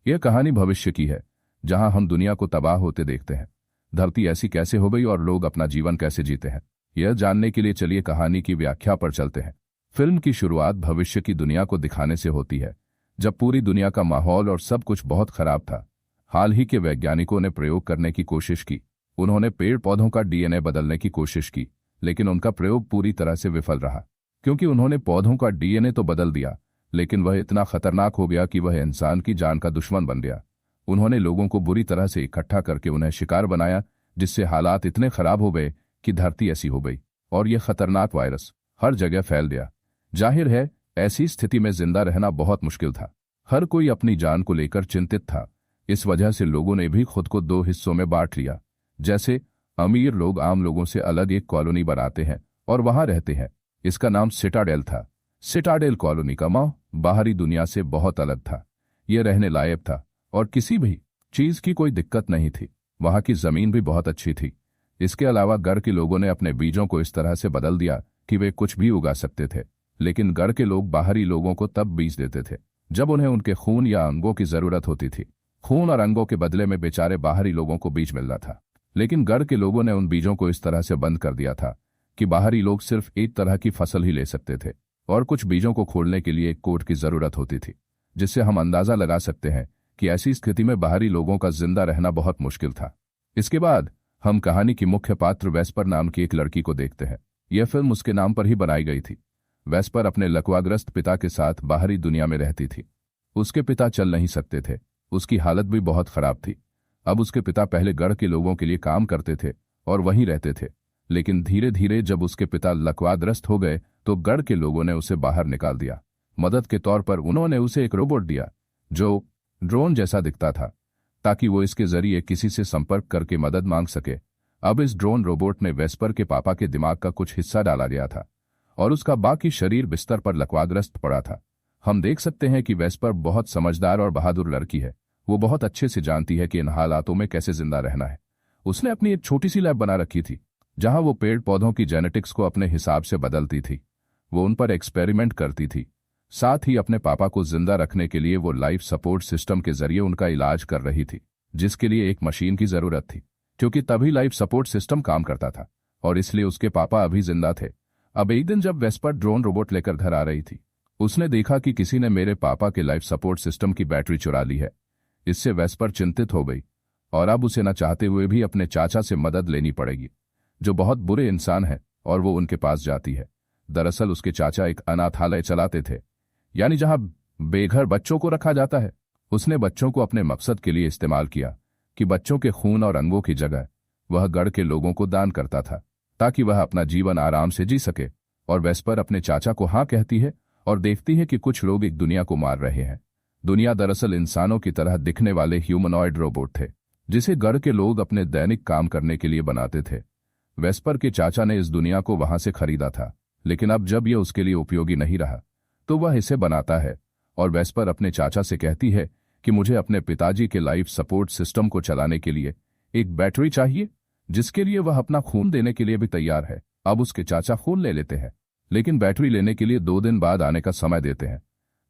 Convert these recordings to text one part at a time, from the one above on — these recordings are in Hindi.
यह कहानी भविष्य की है, जहां हम दुनिया को तबाह होते देखते हैं। धरती ऐसी कैसे हो गई और लोग अपना जीवन कैसे जीते हैं, यह जानने के लिए चलिए कहानी की व्याख्या पर चलते हैं। फिल्म की शुरुआत भविष्य की दुनिया को दिखाने से होती है, जब पूरी दुनिया का माहौल और सब कुछ बहुत खराब था। हाल ही के वैज्ञानिकों ने प्रयोग करने की कोशिश की। उन्होंने पेड़ पौधों का डीएनए बदलने की कोशिश की, लेकिन उनका प्रयोग पूरी तरह से विफल रहा, क्योंकि उन्होंने पौधों का डीएनए तो बदल दिया, लेकिन वह इतना खतरनाक हो गया कि वह इंसान की जान का दुश्मन बन गया। उन्होंने लोगों को बुरी तरह से इकट्ठा करके उन्हें शिकार बनाया, जिससे हालात इतने खराब हो गए कि धरती ऐसी हो गई और यह खतरनाक वायरस हर जगह फैल गया। जाहिर है, ऐसी स्थिति में जिंदा रहना बहुत मुश्किल था। हर कोई अपनी जान को लेकर चिंतित था। इस वजह से लोगों ने भी खुद को दो हिस्सों में बांट लिया। जैसे अमीर लोग आम लोगों से अलग एक कॉलोनी बनाते हैं और वहां रहते हैं। इसका नाम सिटाडेल था। सिटाडेल कॉलोनी का माहौल बाहरी दुनिया से बहुत अलग था। यह रहने लायक था और किसी भी चीज की कोई दिक्कत नहीं थी। वहां की जमीन भी बहुत अच्छी थी। इसके अलावा घर के लोगों ने अपने बीजों को इस तरह से बदल दिया कि वे कुछ भी उगा सकते थे, लेकिन घर के लोग बाहरी लोगों को तब बीज देते थे जब उन्हें उनके खून या अंगों की जरूरत होती थी। खून और अंगों के बदले में बेचारे बाहरी लोगों को बीज मिल रहा था, लेकिन घर के लोगों ने उन बीजों को इस तरह से बंद कर दिया था कि बाहरी लोग सिर्फ एक तरह की फसल ही ले सकते थे और कुछ बीजों को खोलने के लिए एक कोड की जरूरत होती थी, जिससे हम अंदाजा लगा सकते हैं कि ऐसी स्थिति में बाहरी लोगों का जिंदा रहना बहुत मुश्किल था। इसके बाद हम कहानी की मुख्य पात्र वेस्पर नाम की एक लड़की को देखते हैं। यह फिल्म उसके नाम पर ही बनाई गई थी। वेस्पर अपने लकवाग्रस्त पिता के साथ बाहरी दुनिया में रहती थी। उसके पिता चल नहीं सकते थे, उसकी हालत भी बहुत खराब थी। अब उसके पिता पहले गढ़ के लोगों के लिए काम करते थे और वहीं रहते थे, लेकिन धीरे धीरे जब उसके पिता लकवाग्रस्त हो गए तो गढ़ के लोगों ने उसे बाहर निकाल दिया। मदद के तौर पर उन्होंने उसे एक रोबोट दिया जो ड्रोन जैसा दिखता था, ताकि वो इसके जरिए किसी से संपर्क करके मदद मांग सके। अब इस ड्रोन रोबोट में वेस्पर के पापा के दिमाग का कुछ हिस्सा डाला गया था और उसका बाकी शरीर बिस्तर पर लकवाग्रस्त पड़ा था। हम देख सकते हैं कि वेस्पर बहुत समझदार और बहादुर लड़की है। वो बहुत अच्छे से जानती है कि इन हालातों में कैसे जिंदा रहना है। उसने अपनी एक छोटी सी लैब बना रखी थी, जहां वो पेड़ पौधों की जेनेटिक्स को अपने हिसाब से बदलती थी। वो उन पर एक्सपेरिमेंट करती थी। साथ ही अपने पापा को जिंदा रखने के लिए वो लाइफ सपोर्ट सिस्टम के जरिए उनका इलाज कर रही थी, जिसके लिए एक मशीन की जरूरत थी, क्योंकि तभी लाइफ सपोर्ट सिस्टम काम करता था और इसलिए उसके पापा अभी जिंदा थे। अब एक दिन जब वेस्पर ड्रोन रोबोट लेकर घर आ रही थी, उसने देखा कि किसी ने मेरे पापा के लाइफ सपोर्ट सिस्टम की बैटरी चुरा ली है। इससे वेस्पर चिंतित हो गई और अब उसे न चाहते हुए भी अपने चाचा से मदद लेनी पड़ेगी, जो बहुत बुरे इंसान है, और वो उनके पास जाती है। दरअसल उसके चाचा एक अनाथालय चलाते थे, यानी जहां बेघर बच्चों को रखा जाता है। उसने बच्चों को अपने मकसद के लिए इस्तेमाल किया कि बच्चों के खून और अंगों की जगह वह गढ़ के लोगों को दान करता था, ताकि वह अपना जीवन आराम से जी सके। और वेस्पर अपने चाचा को हाँ कहती है और देखती है कि कुछ लोग एक दुनिया को मार रहे हैं। दुनिया दरअसल इंसानों की तरह दिखने वाले ह्यूमनॉइड रोबोट थे, जिसे गढ़ के लोग अपने दैनिक काम करने के लिए बनाते थे। वेस्पर के चाचा ने इस दुनिया को वहां से खरीदा था, लेकिन अब जब यह उसके लिए उपयोगी नहीं रहा तो वह इसे बनाता है। और वेस्पर अपने चाचा से कहती है कि मुझे अपने पिताजी के लाइफ सपोर्ट सिस्टम को चलाने के लिए एक बैटरी चाहिए, जिसके लिए वह अपना खून देने के लिए भी तैयार है। अब उसके चाचा खून ले लेते हैं, लेकिन बैटरी लेने के लिए 2 दिन बाद आने का समय देते हैं।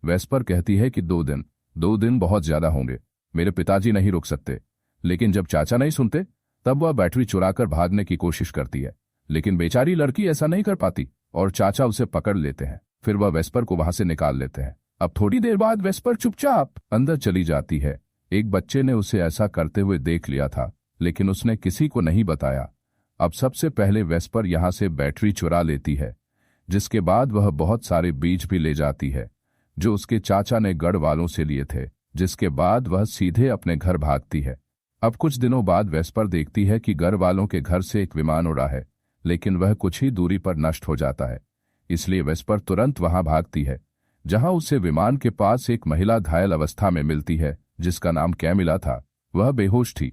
वेस्पर कहती है कि 2 दिन बहुत ज्यादा होंगे, मेरे पिताजी नहीं रुक सकते। लेकिन जब चाचा नहीं सुनते, तब वह बैटरी चुराकर भागने की कोशिश करती है, लेकिन बेचारी लड़की ऐसा नहीं कर पाती और चाचा उसे पकड़ लेते हैं। फिर वह वेस्पर को वहां से निकाल लेते हैं। अब थोड़ी देर बाद वेस्पर चुपचाप अंदर चली जाती है। एक बच्चे ने उसे ऐसा करते हुए देख लिया था, लेकिन उसने किसी को नहीं बताया। अब सबसे पहले वेस्पर यहां से बैटरी चुरा लेती है, जिसके बाद वह बहुत सारे बीज भी ले जाती है जो उसके चाचा ने गढ़ वालों से लिए थे, जिसके बाद वह सीधे अपने घर भागती है। अब कुछ दिनों बाद वेस्पर देखती है कि गढ़ वालों के घर से एक विमान उड़ा है, लेकिन वह कुछ ही दूरी पर नष्ट हो जाता है। इसलिए वेस्पर तुरंत वहां भागती है, जहां उसे विमान के पास एक महिला घायल अवस्था में मिलती है, जिसका नाम कैमिला था। वह बेहोश थी।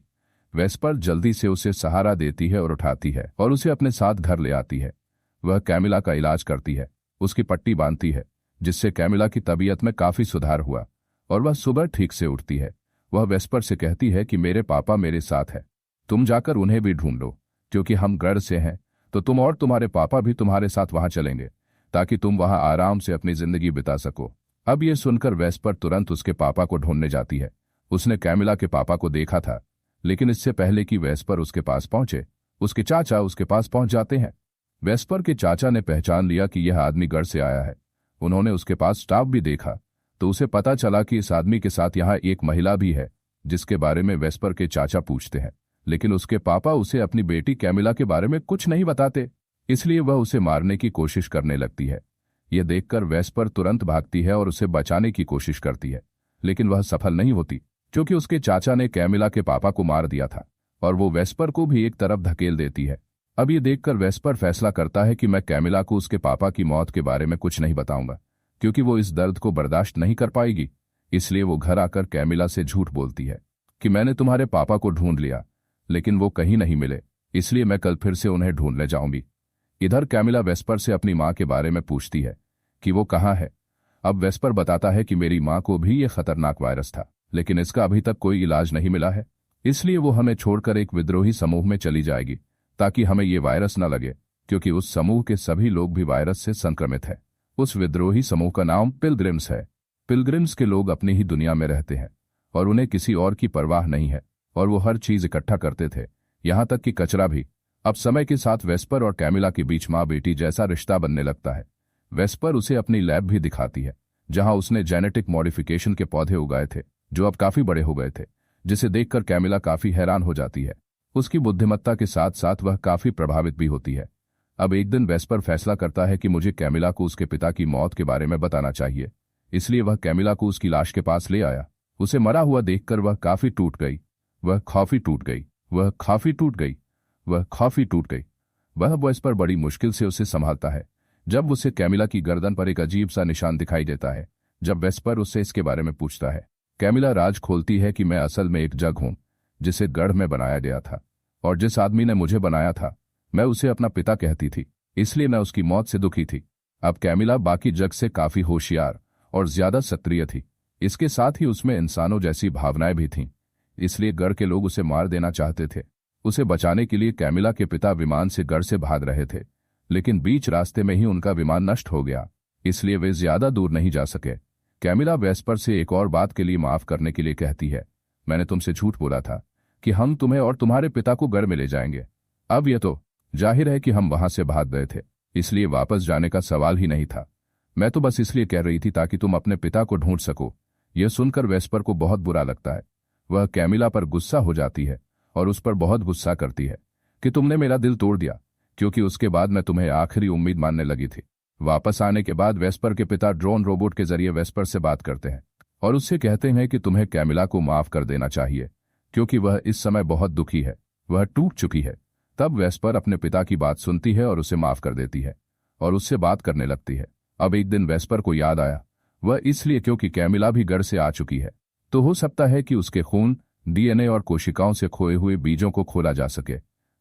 वेस्पर जल्दी से उसे सहारा देती है और उठाती है और उसे अपने साथ घर ले आती है। वह कैमिला का इलाज करती है, उसकी पट्टी बांधती है, जिससे कैमिला की तबीयत में काफी सुधार हुआ और वह सुबह ठीक से उठती है। वह वेस्पर से कहती है कि मेरे पापा मेरे साथ है, तुम जाकर उन्हें भी ढूंढ लो, क्योंकि हम गढ़ से हैं तो तुम और तुम्हारे पापा भी तुम्हारे साथ वहां चलेंगे, ताकि तुम वहां आराम से अपनी जिंदगी बिता सको। अब यह सुनकर वेस्पर तुरंत उसके पापा को ढूंढने जाती है। उसने कैमिला के पापा को देखा था, लेकिन इससे पहले कि वेस्पर उसके पास पहुंचे, उसके चाचा उसके पास पहुंच जाते हैं। वेस्पर के चाचा ने पहचान लिया कि यह आदमी गढ़ से आया है। उन्होंने उसके पास स्टाफ भी देखा तो उसे पता चला कि इस आदमी के साथ यहाँ एक महिला भी है, जिसके बारे में वेस्पर के चाचा पूछते हैं। लेकिन उसके पापा उसे अपनी बेटी कैमिला के बारे में कुछ नहीं बताते, इसलिए वह उसे मारने की कोशिश करने लगती है। यह देखकर वेस्पर तुरंत भागती है और उसे बचाने की कोशिश करती है, लेकिन वह सफल नहीं होती, क्योंकि उसके चाचा ने कैमिला के पापा को मार दिया था और वो वेस्पर को भी एक तरफ धकेल देती है। अब ये देखकर वेस्पर फैसला करता है कि मैं कैमिला को उसके पापा की मौत के बारे में कुछ नहीं बताऊंगा, क्योंकि वो इस दर्द को बर्दाश्त नहीं कर पाएगी। इसलिए वो घर आकर कैमिला से झूठ बोलती है कि मैंने तुम्हारे पापा को ढूंढ लिया, लेकिन वो कहीं नहीं मिले, इसलिए मैं कल फिर से उन्हें ढूंढने जाऊंगी। इधर कैमिला वेस्पर से अपनी माँ के बारे में पूछती है कि वो कहाँ है। अब वेस्पर बताता है कि मेरी माँ को भी ये खतरनाक वायरस था, लेकिन इसका अभी तक कोई इलाज नहीं मिला है, इसलिए वो हमें छोड़कर एक विद्रोही समूह में चली जाएगी ताकि हमें ये वायरस न लगे, क्योंकि उस समूह के सभी लोग भी वायरस से संक्रमित हैं। उस विद्रोही समूह का नाम पिलग्रिम्स है। पिलग्रिम्स के लोग अपनी ही दुनिया में रहते हैं और उन्हें किसी और की परवाह नहीं है, और वो हर चीज इकट्ठा करते थे, यहाँ तक कि कचरा भी। अब समय के साथ वेस्पर और कैमिला के बीच माँ बेटी जैसा रिश्ता बनने लगता है। वेस्पर उसे अपनी लैब भी दिखाती है, जहां उसने जेनेटिक मॉडिफिकेशन के पौधे उगाए थे जो अब काफी बड़े हो गए थे, जिसे देखकर कैमिला काफी हैरान हो जाती है। उसकी बुद्धिमत्ता के साथ साथ वह काफी प्रभावित भी होती है। अब एक दिन वेस्पर फैसला करता है कि मुझे कैमिला को उसके पिता की मौत के बारे में बताना चाहिए, इसलिए वह कैमिला को उसकी लाश के पास ले आया। उसे मरा हुआ देखकर वह काफी टूट गई, वह काफी टूट गई, वह काफी टूट गई, वह काफी टूट गई। वह वेस्पर बड़ी मुश्किल से उसे संभालता है जब उसे कैमिला की गर्दन पर एक अजीब सा निशान दिखाई देता है। जब वेस्पर उससे इसके बारे में पूछता है, कैमिला राज खोलती है कि मैं असल में एक जग हूं जिसे गढ़ में बनाया गया था, और जिस आदमी ने मुझे बनाया था मैं उसे अपना पिता कहती थी, इसलिए मैं उसकी मौत से दुखी थी। अब कैमिला बाकी जग से काफी होशियार और ज्यादा सक्रिय थी, इसके साथ ही उसमें इंसानों जैसी भावनाएं भी थीं, इसलिए गढ़ के लोग उसे मार देना चाहते थे। उसे बचाने के लिए कैमिला के पिता विमान से गढ़ से भाग रहे थे, लेकिन बीच रास्ते में ही उनका विमान नष्ट हो गया, इसलिए वे ज्यादा दूर नहीं जा सके। कैमिला वेस्पर से एक और बात के लिए माफ करने के लिए कहती है, मैंने तुमसे झूठ बोला था कि हम तुम्हें और तुम्हारे पिता को गढ़ में ले जाएंगे। अब यह तो जाहिर है कि हम वहां से भाग गए थे, इसलिए वापस जाने का सवाल ही नहीं था। मैं तो बस इसलिए कह रही थी ताकि तुम अपने पिता को ढूंढ सको। यह सुनकर वेस्पर को बहुत बुरा लगता है। वह कैमिला पर गुस्सा हो जाती है और उस पर बहुत गुस्सा करती है कि तुमने मेरा दिल तोड़ दिया, क्योंकि उसके बाद मैं तुम्हें आखिरी उम्मीद मानने लगी थी। वापस आने के बाद वेस्पर के पिता ड्रोन रोबोट के जरिए वेस्पर से बात करते हैं और उससे कहते हैं कि तुम्हें कैमिला को माफ कर देना चाहिए, क्योंकि वह इस समय बहुत दुखी है, वह टूट चुकी है। तब वेस्पर अपने पिता की बात सुनती है और उसे माफ कर देती है और उससे बात करने लगती है। अब एक दिन वेस्पर को याद आया, वह इसलिए क्योंकि कैमिला भी गढ़ से आ चुकी है, तो हो सकता है कि उसके खून, डीएनए और कोशिकाओं से खोए हुए बीजों को खोला जा सके,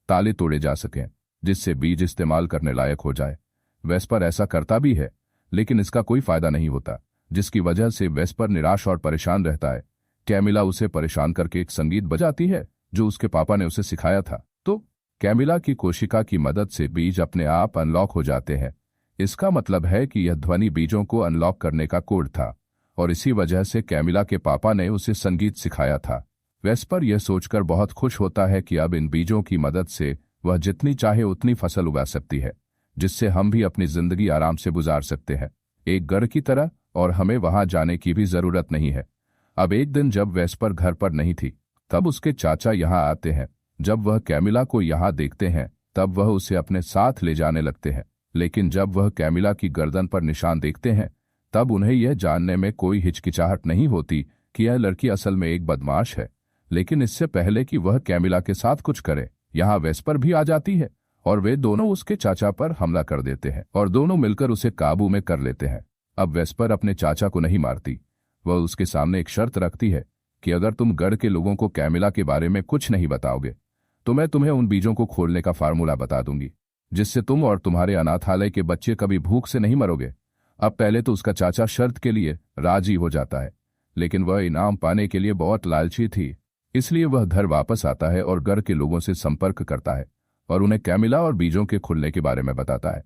ताले तोड़े जा सकें, जिससे बीज इस्तेमाल करने लायक हो जाए। वेस्पर ऐसा करता भी है, लेकिन इसका कोई फायदा नहीं होता, जिसकी वजह से वेस्पर निराश और परेशान रहता है। कैमिला उसे परेशान करके एक संगीत बजाती है जो उसके पापा ने उसे सिखाया था, तो कैमिला की कोशिका की मदद से बीज अपने आप अनलॉक हो जाते हैं। इसका मतलब है कि यह ध्वनि बीजों को अनलॉक करने का कोड था, और इसी वजह से कैमिला के पापा ने उसे संगीत सिखाया था। वेस्पर यह सोचकर बहुत खुश होता है कि अब इन बीजों की मदद से वह जितनी चाहे उतनी फसल उगा सकती है, जिससे हम भी अपनी जिंदगी आराम से गुजार सकते हैं, एक घर की तरह, और हमें वहां जाने की भी जरूरत नहीं है। अब एक दिन जब वेस्पर घर पर नहीं थी, तब उसके चाचा यहाँ आते हैं। जब वह कैमिला को यहाँ देखते हैं, तब वह उसे अपने साथ ले जाने लगते हैं, लेकिन जब वह कैमिला की गर्दन पर निशान देखते हैं, तब उन्हें यह जानने में कोई हिचकिचाहट नहीं होती कि यह लड़की असल में एक बदमाश है। लेकिन इससे पहले कि वह कैमिला के साथ कुछ करे, यहाँ वेस्पर भी आ जाती है और वे दोनों उसके चाचा पर हमला कर देते हैं और दोनों मिलकर उसे काबू में कर लेते हैं। अब वेस्पर अपने चाचा को नहीं मारती, वह उसके सामने एक शर्त रखती है कि अगर तुम गढ़ के लोगों को कैमिला के बारे में कुछ नहीं बताओगे, तो मैं तुम्हें उन बीजों को खोलने का फार्मूला बता दूंगी, जिससे तुम और तुम्हारे अनाथालय के बच्चे कभी भूख से नहीं मरोगे। अब पहले तो उसका चाचा शर्त के लिए राजी हो जाता है, लेकिन वह इनाम पाने के लिए बहुत लालची थी, इसलिए वह घर वापस आता है और गढ़ के लोगों से संपर्क करता है और उन्हें कैमिला और बीजों के खुलने के बारे में बताता है।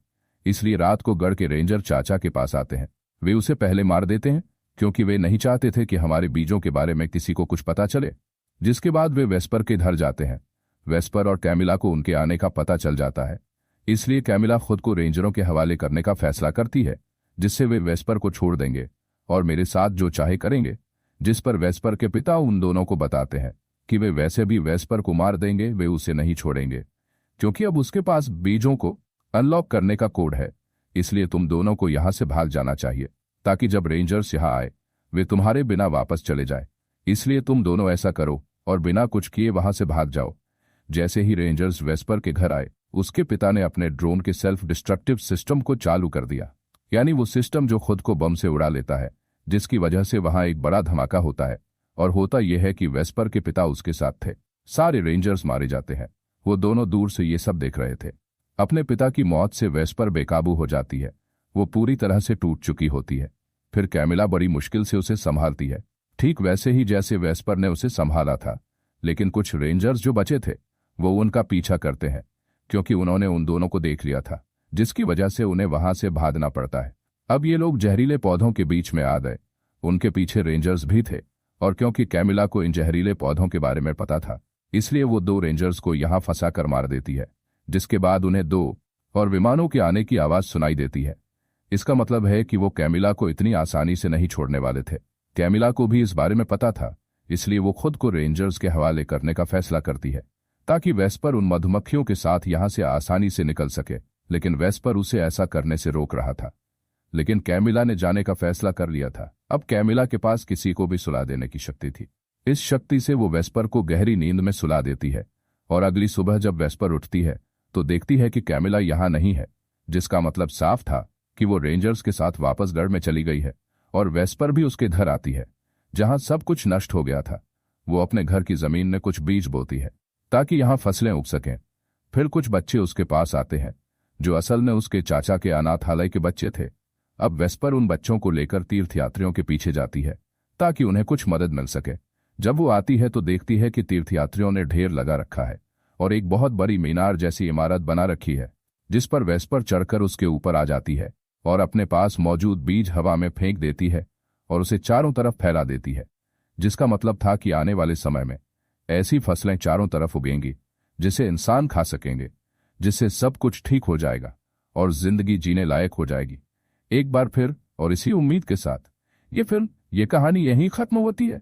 इसलिए रात को गढ़ के रेंजर चाचा के पास आते हैं। वे उसे पहले मार देते हैं, क्योंकि वे नहीं चाहते थे कि हमारे बीजों के बारे में किसी को कुछ पता चले। जिसके बाद वे वेस्पर के घर जाते हैं। वेस्पर और कैमिला को उनके आने का पता चल जाता है, इसलिए कैमिला खुद को रेंजरों के हवाले करने का फैसला करती है, जिससे वे वेस्पर को छोड़ देंगे और मेरे साथ जो चाहे करेंगे। जिस पर वेस्पर के पिता उन दोनों को बताते हैं कि वे वैसे भी वेस्पर को मार देंगे, वे उसे नहीं छोड़ेंगे, क्योंकि अब उसके पास बीजों को अनलॉक करने का कोड है। इसलिए तुम दोनों को यहां से भाग जाना चाहिए, ताकि जब रेंजर्स यहां आए वे तुम्हारे बिना वापस चले जाए। इसलिए तुम दोनों ऐसा करो और बिना कुछ किए वहां से भाग जाओ। जैसे ही रेंजर्स वेस्पर के घर आए, उसके पिता ने अपने ड्रोन के सेल्फ डिस्ट्रक्टिव सिस्टम को चालू कर दिया, यानी वो सिस्टम जो खुद को बम से उड़ा लेता है, जिसकी वजह से वहां एक बड़ा धमाका होता है। और होता यह है कि वेस्पर के पिता उसके साथ थे। सारे रेंजर्स मारे जाते हैं। वो दोनों दूर से ये सब देख रहे थे। अपने पिता की मौत से वेस्पर बेकाबू हो जाती है। वो पूरी तरह से टूट चुकी होती है। फिर कैमिला बड़ी मुश्किल से उसे संभालती है, ठीक वैसे ही जैसे वेस्पर ने उसे संभाला था। लेकिन कुछ रेंजर्स जो बचे थे वो उनका पीछा करते हैं, क्योंकि उन्होंने उन दोनों को देख लिया था, जिसकी वजह से उन्हें वहां से भागना पड़ता है। अब ये लोग जहरीले पौधों के बीच में आ गए। उनके पीछे रेंजर्स भी थे, और क्योंकि कैमिला को इन जहरीले पौधों के बारे में पता था, इसलिए वो 2 रेंजर्स को यहां फंसाकर मार देती है। जिसके बाद उन्हें 2 और विमानों के आने की आवाज सुनाई देती है। इसका मतलब है कि वो कैमिला को इतनी आसानी से नहीं छोड़ने वाले थे। कैमिला को भी इस बारे में पता था, इसलिए वो खुद को रेंजर्स के हवाले करने का फैसला करती है, ताकि वेस्पर उन मधुमक्खियों के साथ यहां से आसानी से निकल सके। लेकिन वेस्पर उसे ऐसा करने से रोक रहा था। लेकिन कैमिला ने जाने का फैसला कर लिया था। अब कैमिला के पास किसी को भी सुला देने की शक्ति थी। इस शक्ति से वो वेस्पर को गहरी नींद में सुला देती है, और अगली सुबह जब वेस्पर उठती है तो देखती है कि कैमिला यहां नहीं है, जिसका मतलब साफ था कि वो रेंजर्स के साथ वापस गढ़ में चली गई है। और वेस्पर भी उसके घर आती है, जहां सब कुछ नष्ट हो गया था। वो अपने घर की जमीन में कुछ बीज बोती है, ताकि यहां फसलें उग सकें। फिर कुछ बच्चे उसके पास आते हैं, जो असल में उसके चाचा के अनाथालय के बच्चे थे। अब वेस्पर उन बच्चों को लेकर तीर्थयात्रियों के पीछे जाती है, ताकि उन्हें कुछ मदद मिल सके। जब वो आती है तो देखती है कि तीर्थयात्रियों ने ढेर लगा रखा है, और एक बहुत बड़ी मीनार जैसी इमारत बना रखी है, जिस पर वेस्पर चढ़कर उसके ऊपर आ जाती है और अपने पास मौजूद बीज हवा में फेंक देती है और उसे चारों तरफ फैला देती है। जिसका मतलब था कि आने वाले समय में ऐसी फसलें चारों तरफ उगेंगी जिसे इंसान खा सकेंगे, जिससे सब कुछ ठीक हो जाएगा और जिंदगी जीने लायक हो जाएगी। एक बार फिर, और इसी उम्मीद के साथ ये कहानी यहीं खत्म होती है।